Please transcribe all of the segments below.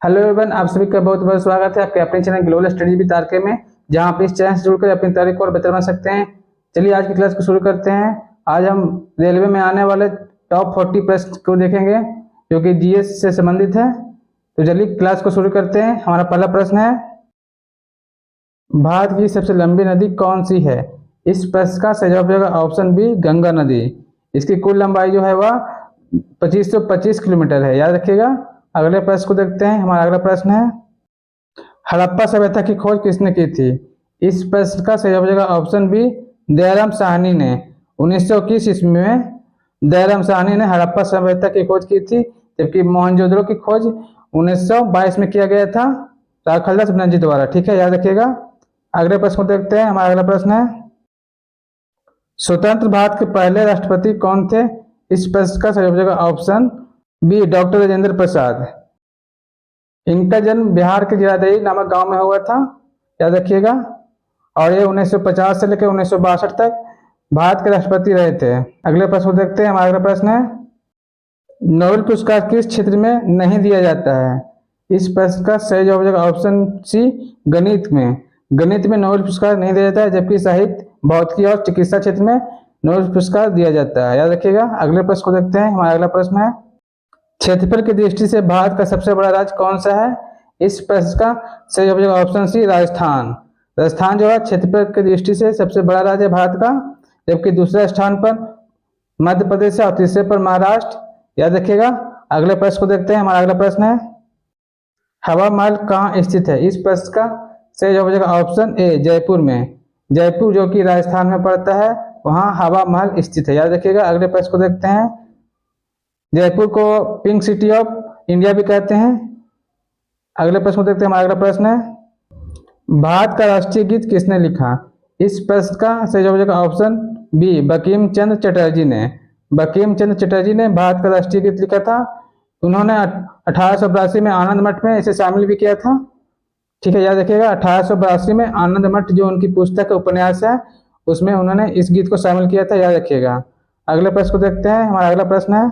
Hello everyone, आप सभी का बहुत बहुत स्वागत है आपके अपने channel global studies with RK में, जहां आप इस चैनल से जुड़कर अपनी तैयारी को और बेहतर बना सकते हैं। चलिए आज की क्लास को शुरू करते हैं। आज हम रेलवे में आने वाले टॉप 40 प्रश्न को देखेंगे जो कि जीएस से संबंधित है। तो चलिए क्लास को शुरू करते हैं। हमारा पहला प्रश्न है, भारत की सबसे लंबी नदी कौन सी है? इस प्रश्न का सही जवाब होगा ऑप्शन बी, गंगा नदी। इसकी कुल लंबाई जो है वह 2525 किलोमीटर है, याद रखिएगा। अगले प्रश्न को देखते हैं। हमारा अगला प्रश्न है, हड़प्पा सभ्यता की खोज किसने की थी? इस प्रश्न का सही जवाब होगा ऑप्शन बी, दयाराम साहनी ने। 1921 ईस्वी में दयाराम साहनी ने हड़प्पा सभ्यता की खोज की थी, जबकि मोहनजोदड़ो की खोज 1922 में किया गया था राखालदास बनर्जी द्वारा। ठीक है, याद रखिएगा। अगले प्रश्न को देखते हैं। हमारा अगला प्रश्न है, स्वतंत्र भारत के पहले राष्ट्रपति कौन थे? इस प्रश्न का सही जवाब होगा option B, doctor Rajendra Prasad. इनका जन्म बिहार के जीरादेई नामक गांव में हुआ था, याद रखिएगा। और ये 1950 से लेकर 1962 तक भारत के राष्ट्रपति रहे थे। अगले प्रश्न को देखते हैं। हमारा अगला प्रश्न है, नोबेल पुरस्कार किस क्षेत्र में नहीं दिया जाता है? इस प्रश्न का सही जवाब होगा ऑप्शन सी, गणित में। गणित में नोबेल पुरस्कार नहीं दिया जाता है, जबकि साहित्य, भौतिकी और चिकित्सा क्षेत्र में नोबेल पुरस्कार दिया जाता है, याद रखिएगा। अगले प्रश्न को देखते हैं। हमारा अगला प्रश्न है, क्षेत्रफल की दृष्टि से भारत का सबसे बड़ा राज्य कौन सा है? इस प्रश्न का सही जवाब होगा ऑप्शन सी, राजस्थान। राजस्थान जो है क्षेत्रफल की दृष्टि से सबसे बड़ा राज्य है भारत का, जबकि दूसरे स्थान पर मध्य प्रदेश है और तीसरे पर महाराष्ट्र, याद रखिएगा। अगले प्रश्न को देखते हैं। हमारा अगला प्रश्न है, हवा महल कहाँ स्थित है? इस प्रश्न का सही जवाब होगा ऑप्शन ए, जयपुर में। जयपुर जो कि राजस्थान में पड़ता है, वहाँ हवा महल स्थित है, याद रखिएगा। अगले प्रश्न को देखते हैं। जयपुर को पिंक सिटी ऑफ इंडिया भी कहते हैं। अगले प्रश्न को देखते हैं। हमारा अगला प्रश्न है, भारत का राष्ट्रीय गीत किसने लिखा? इस प्रश्न का सही जवाब होगा ऑप्शन बी, बंकिम चंद्र चटर्जी ने। बंकिम चंद्र चटर्जी ने भारत का राष्ट्रीय गीत लिखा था। उन्होंने 1882 में आनंद मठ में इसे शामिल भी किया था। ठीक है, याद रखिएगा। 1882 में आनंद मठ जो उनकी पुस्तक उपन्यास है, उसमें उन्होंने इस गीत को शामिल किया था, याद रखिएगा। अगले प्रश्न को देखते हैं। हमारा अगला प्रश्न है,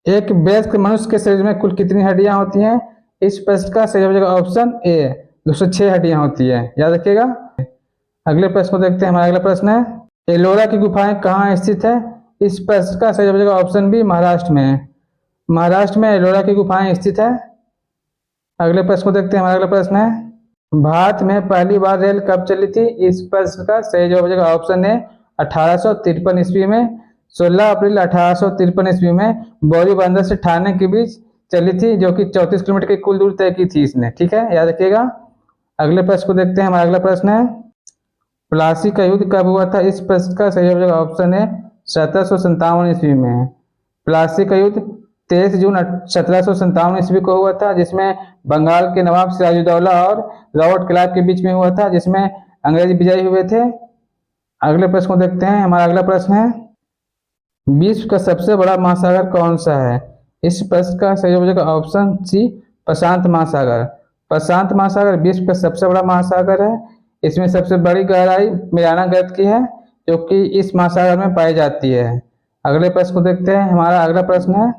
एक वयस्क मनुष्य के शरीर में कुल कितनी हड्डियां होती हैं? इस प्रश्न का सही जवाब होगा ऑप्शन ए, 206 हड्डियां होती है, याद रखिएगा। अगले प्रश्न को देखते हैं। हमारा अगला प्रश्न है, एलोरा की गुफाएं कहाँ स्थित है? इस प्रश्न का सही जवाब होगा ऑप्शन बी, महाराष्ट्र में। महाराष्ट्र में एलोरा की गुफाएं स्थित है। अगले प्रश्न को देखते हैं। हमारा अगला प्रश्न है, भारत में पहली बार रेल कब चली थी? इस प्रश्न का सही जवाब होगा ऑप्शन ए, 1853 ईस्वी में। 16 अप्रैल 1853 ईस्वी में बौरी बंदर से ठाणे के बीच चली थी, जो कि 34 किलोमीटर की कुल दूरी तय की थी इसने। ठीक है, याद रखिएगा। अगले प्रश्न को देखते हैं। हमारा अगला प्रश्न है, प्लासी का युद्ध कब हुआ था? इस प्रश्न का सही जवाब होगा ऑप्शन है 1757 ईस्वी में। प्लासी का युद्ध 23 जून 1757 ईस्वी को हुआ था, जिसमें बंगाल के नवाब सिराजुद्दौला और रॉबर्ट क्लाइव के बीच में हुआ था, जिसमें अंग्रेज विजयी हुए थे। अगले प्रश्न को देखते हैं। हमारा अगला प्रश्न है, विश्व का सबसे बड़ा महासागर कौन सा है? इस प्रश्न का सही जवाब होगा ऑप्शन सी, प्रशांत महासागर। प्रशांत महासागर विश्व का सबसे बड़ा महासागर है। इसमें सबसे बड़ी गहराई mariana गर्त की है, जो कि इस महासागर में पाई जाती है। अगले प्रश्न को देखते हैं। हमारा अगला प्रश्न है,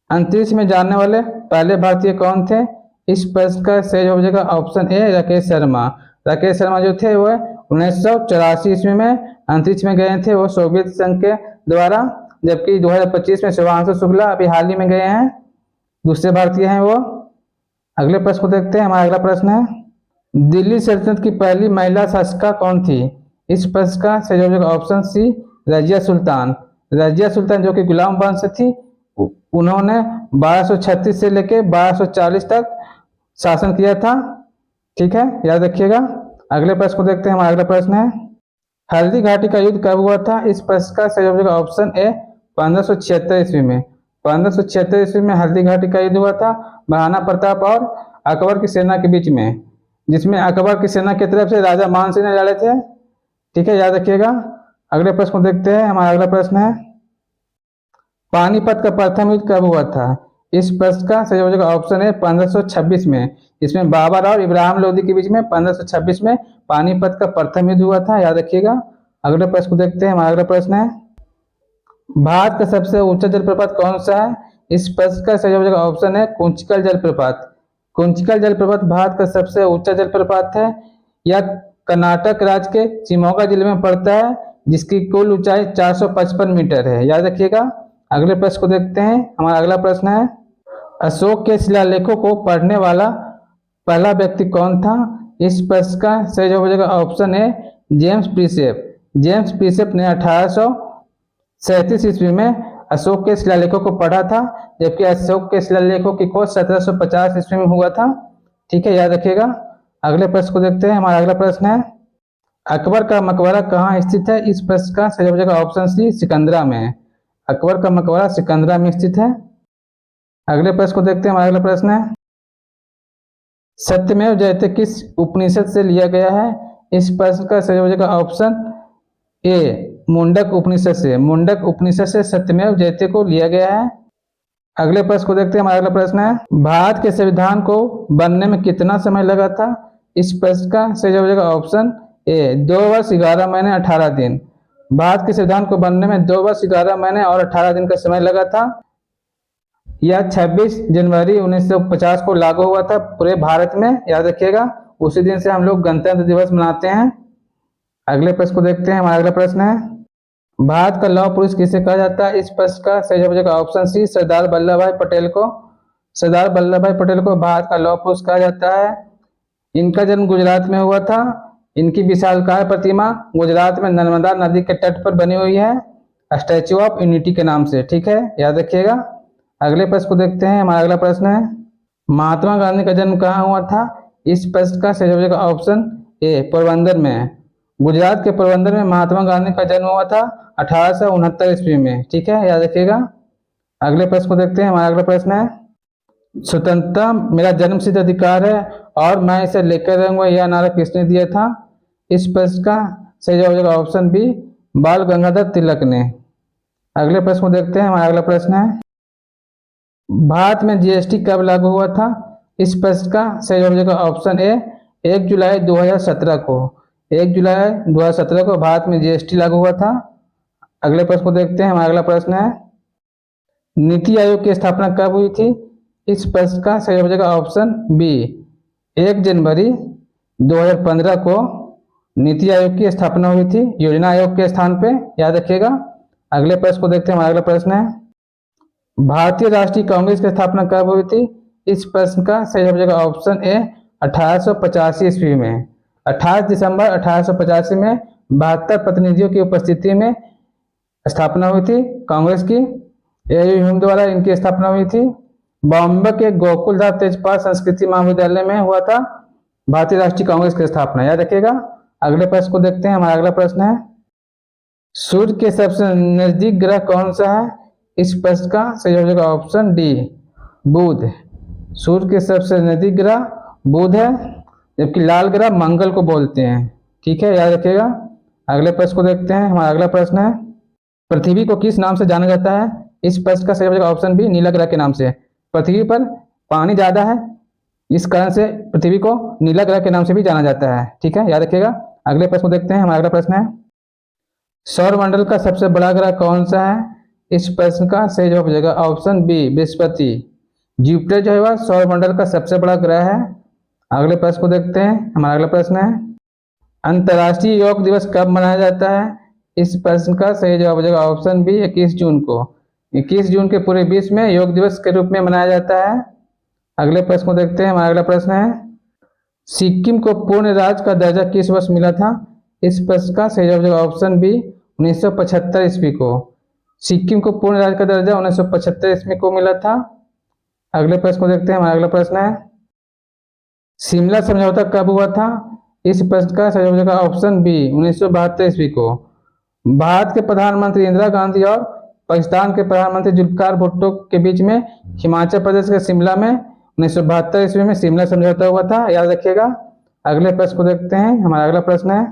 अंतरिक्ष में जाने वाले पहले भारतीय कौन थे? इस प्रश्न का सही जवाब होगा ऑप्शन ए, राकेश शर्मा। राकेश शर्मा जो थे वह 1984 ईस्वी में अंतरिक्ष में गए थे, वो सोवियत संघ के द्वारा, जबकि 2025 में शुभांशु शुक्ला अभी हाल ही में गए हैं, दूसरे भारतीय हैं वो। अगले प्रश्न को देखते हैं। हमारा अगला प्रश्न है, दिल्ली सल्तनत की पहली महिला शासिका कौन थी? इस प्रश्न का सही जवाब होगा ऑप्शन सी, रजिया सुल्तान। रजिया सुल्तान जो कि गुलाम वंश थी, उन्होंने 1236 से लेकर 1240 तक शासन किया था। ठीक है, याद रखिएगा। अगले प्रश्न को देखते हैं। हमारा अगला प्रश्न है, हल्दी घाटी का युद्ध कब हुआ था? इस प्रश्न का सही जवाब होगा ऑप्शन ए, 1576 ईस्वी में। 1576 ईस्वी में हल्दी घाटी का युद्ध हुआ था महाराणा प्रताप और अकबर की सेना के बीच में, जिसमें अकबर की सेना की तरफ से राजा मान सिंह ने लड़े थे। ठीक है, याद रखिएगा। अगले प्रश्न को देखते हैं। हमारा अगला प्रश्न है, पानीपत का प्रथम युद्ध कब हुआ था? इस प्रश्न का सही जवाब होगा ऑप्शन है 1526 में। इसमें बाबर और इब्राहिम लोदी के बीच में 1526 में पानीपत का प्रथम युद्ध हुआ था, याद रखिएगा। अगले प्रश्न को देखते हैं। हमारा अगला प्रश्न है, भारत का सबसे ऊंचा जलप्रपात कौन सा है? इस प्रश्न का सही जवाब ऑप्शन है कुंचिकल जलप्रपात। कुंचिकल जलप्रपात भारत का सबसे ऊंचा जलप्रपात है। यह कर्नाटक राज्य के शिमोगा जिले में पड़ता है, जिसकी कुल ऊंचाई 455 मीटर है। याद रखिएगा। अगले प्रश्न को देखते हैं। हमारा अगला प्रश्न है, अशोक के शिलालेखों को पढ़ने वाला पहला व्यक्ति कौन था? इस प्रश्न का सही जवाब हो जाएगा ऑप्शन ए जेम्स प्रिसेप। जेम्स प्रिसेप ने 1837 ईस्वी में अशोक के शिलालेखों को पढ़ा था, जबकि अशोक के शिलालेखों की खोज 1750 ईस्वी में हुआ था। ठीक है, याद रखिएगा। अगले प्रश्न को देखते हैं। हमारा अगला प्रश्न है, अकबर का मकबरा कहाँ स्थित है? इस प्रश्न का सही जवाब हो जाएगा ऑप्शन सी सिकंदरा में। अकबर का मकबरा सिकंदरा में स्थित है। अगले प्रश्न को देखते हैं। हमारा अगला प्रश्न है, सत्यमेव जयते किस उपनिषद से लिया गया है? इस प्रश्न का सही जवाब हो जाएगा ऑप्शन ए मुंडक उपनिषद से। मुंडक उपनिषद से सत्यमेव जयते को लिया गया है। अगले प्रश्न को देखते हैं। हमारा अगला प्रश्न है, भारत के संविधान को बनने में कितना समय लगा था? इस प्रश्न का सही जवाब हो जाएगा ऑप्शन ए 2 वर्ष 11 महीने 18 दिन। भारत के संविधान को बनने में 2 वर्ष 11 महीने और 18 दिन का समय लगा था। यह 26 जनवरी 1950 को लागू हुआ था पूरे भारत में। याद रखिएगा। उसी दिन से हम लोग गणतंत्र दिवस मनाते हैं। अगले प्रश्न को देखते हैं। हमारा अगला प्रश्न है, भारत का लौह पुरुष किसे कहा जाता है? इस प्रश्न का सही जवाब हो जाएगा ऑप्शन सी सरदार वल्लभ भाई पटेल को। सरदार वल्लभ भाई पटेल को भारत का लौह पुरुष कहा जाता है। इनका जन्म गुजरात में हुआ था। इनकी विशालकाय प्रतिमा गुजरात में नर्मदा नदी के तट पर बनी हुई है, स्टैच्यू ऑफ यूनिटी के नाम से। ठीक है, याद रखिएगा। अगले प्रश्न को देखते हैं। हमारा अगला प्रश्न है, महात्मा गांधी का जन्म कहाँ हुआ था? इस प्रश्न का सही जवाब हो जाएगा ऑप्शन ए पोरबंदर में। गुजरात के पोरबंदर में महात्मा गांधी का जन्म हुआ था 1869 ईस्वी में। ठीक है, याद रखिएगा। अगले प्रश्न को देखते हैं। हमारा अगला प्रश्न है, स्वतंत्रता मेरा जन्मसिद्ध अधिकार है और मैं इसे लेकर रहूंगा, यह नारा किसने दिया था? इस प्रश्न का सही जवाब हो जाएगा ऑप्शन बी बाल गंगाधर तिलक ने। अगले प्रश्न को देखते हैं। हमारा अगला प्रश्न है, भारत में जीएसटी कब लागू हुआ था? इस प्रश्न का सही जवाब हो जाएगा ऑप्शन ए 1 जुलाई 2017 को। 1 जुलाई 2017 को भारत में जीएसटी लागू हुआ था। अगले प्रश्न को देखते हैं। हमारा अगला प्रश्न है, नीति आयोग की स्थापना कब हुई थी? इस प्रश्न का सही जवाब हो जाएगा ऑप्शन बी 1 जनवरी 2015 को नीति आयोग की स्थापना हुई थी योजना आयोग के स्थान पे। याद रखिएगा। अगले प्रश्न को देखते हैं। हमारा अगला प्रश्न है, भारतीय राष्ट्रीय कांग्रेस की स्थापना कब हुई थी? इस प्रश्न का सही जवाब हो जाएगा ऑप्शन ए 1885 ईस्वी में। 28 दिसंबर 1885 में 72 प्रतिनिधियों की उपस्थिति में स्थापना हुई थी कांग्रेस की। एयू द्वारा इनकी स्थापना हुई थी। बॉम्बे के गोकुलदास तेजपाल संस्कृति महाविद्यालय में हुआ था भारतीय राष्ट्रीय कांग्रेस की स्थापना। याद रखिएगा। अगले प्रश्न को देखते हैं। हमारा अगला प्रश्न है, सूर्य के सबसे नजदीक ग्रह कौन सा है? इस प्रश्न का सही जवाब हो जाएगा ऑप्शन डी बुध। सूर्य के सबसे नजदीक ग्रह बुध है, जबकि लाल ग्रह मंगल को बोलते हैं। ठीक है, याद रखिएगा। अगले प्रश्न को देखते हैं। हमारा अगला प्रश्न है, पृथ्वी को किस नाम से जाना जाता है? इस प्रश्न का सही जवाब हो जाएगा ऑप्शन बी नीला ग्रह के नाम से। पृथ्वी पर पानी ज्यादा है, इस कारण से पृथ्वी को नीला ग्रह के नाम से भी जाना जाता है। ठीक है, याद रखिएगा। अगले प्रश्न को देखते हैं। हमारा अगला प्रश्न है, सौरमंडल का सबसे बड़ा ग्रह कौन सा है? इस प्रश्न का सही जवाब हो जाएगा ऑप्शन बी बृहस्पति। जुपिटर जो है वह सौरमंडल का सबसे बड़ा ग्रह है। अगले प्रश्न को देखते हैं। हमारा अगला प्रश्न है, अंतर्राष्ट्रीय योग दिवस कब मनाया जाता है? इस प्रश्न का सही जवाब हो जाएगा ऑप्शन बी 21 जून को। 21 जून के पूरे विश्व में योग दिवस के रूप में मनाया जाता है। अगले प्रश्न को देखते हैं। हमारा अगला प्रश्न है, सिक्किम को पूर्ण राज्य का दर्जा किस वर्ष मिला था? इस प्रश्न का सही जवाब हो जाएगा ऑप्शन बी 1975 ईस्वी को। सिक्किम को पूर्ण राज्य का दर्जा 1975 ईस्वी को मिला था। अगले प्रश्न को देखते हैं। हमारा अगला प्रश्न है, शिमला समझौता कब हुआ था? इस प्रश्न का सही जवाब हो जाएगा ऑप्शन बी 1972 ईस्वी को। भारत के प्रधानमंत्री इंदिरा गांधी और पाकिस्तान के प्रधानमंत्री जुल्फिकार भुट्टो के बीच में हिमाचल प्रदेश के शिमला में 1972 ईस्वी में शिमला समझौता हुआ था। याद रखिएगा। अगले प्रश्न को देखते हैं। हमारा अगला प्रश्न है,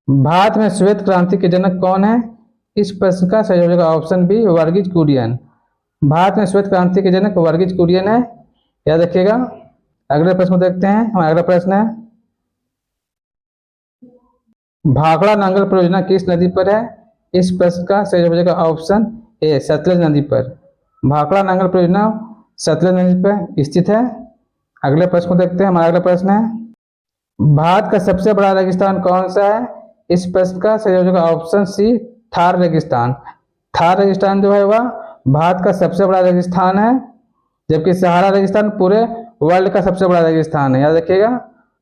भारत में श्वेत क्रांति के जनक कौन है? इस प्रश्न का सही जवाब हो जाएगा ऑप्शन बी वर्गीज कुरियन। भारत में श्वेत क्रांति के जनक वर्गीज कुरियन है। याद रखिएगा। अगले प्रश्न को देखते हैं। हमारा अगला प्रश्न है, भाखड़ा नांगल परियोजना किस नदी पर है? इस प्रश्न का सही जवाब हो जाएगा ऑप्शन ए सतलज नदी पर। भाखड़ा नांगल परियोजना सतलज नदी पर स्थित है। अगले प्रश्न को देखते हैं। हमारा अगला प्रश्न है भारत का सबसे बड़ा रेगिस्तान कौन सा है? इस प्रश्न का सही जवाब हो जाएगा ऑप्शन सी थार रेगिस्तान। थार रेगिस्तान जो है वह भारत का सबसे बड़ा रेगिस्तान है, जबकि सहारा रेगिस्तान पूरे वर्ल्ड का सबसे बड़ा रेगिस्तान है, याद रखिएगा।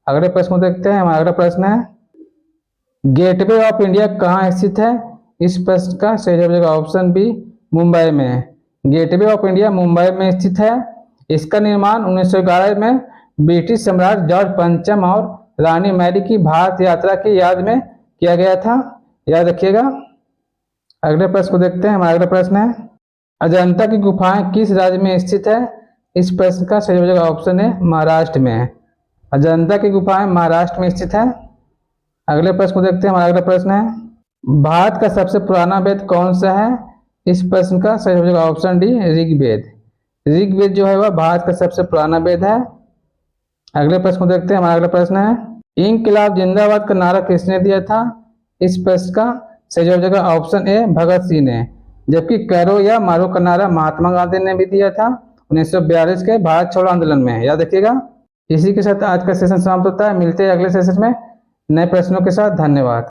अगले प्रश्न को देखते हैं। हमारा अगला प्रश्न है गेटवे ऑफ इंडिया कहाँ स्थित है? इस प्रश्न का सही जवाब हो जाएगा ऑप्शन बी मुंबई में। गेटवे ऑफ इंडिया मुंबई में स्थित है। इसका निर्माण 1911 में ब्रिटिश सम्राट जॉर्ज पंचम और रानी मैरी की भारत यात्रा की याद में किया गया था, याद रखिएगा। अगले प्रश्न को देखते हैं। हमारा अगला प्रश्न है अजंता की गुफाएं किस राज्य में स्थित है? इस प्रश्न का सही हो जाएगा ऑप्शन है महाराष्ट्र में। अजंता की गुफाएं महाराष्ट्र में स्थित है। अगले प्रश्न को देखते हैं। हमारा अगला प्रश्न है भारत का सबसे पुराना वेद कौन सा है? इस प्रश्न का सही हो जाएगा ऑप्शन डी ऋग्वेद। ऋग्वेद जो है वह भारत का सबसे पुराना वेद है। अगले प्रश्न को देखते हैं। हमारा अगला प्रश्न है इंकलाब जिंदाबाद का नारा किसने दिया था? इस प्रश्न का सही जवाब हो जाएगा ऑप्शन ए भगत सिंह ने, जबकि करो या मारो का नारा महात्मा गांधी ने भी दिया था 1942 के भारत छोड़ो आंदोलन में, याद रखिएगा। इसी के साथ आज का सेशन समाप्त होता है। मिलते हैं अगले सेशन में नए प्रश्नों के साथ। धन्यवाद।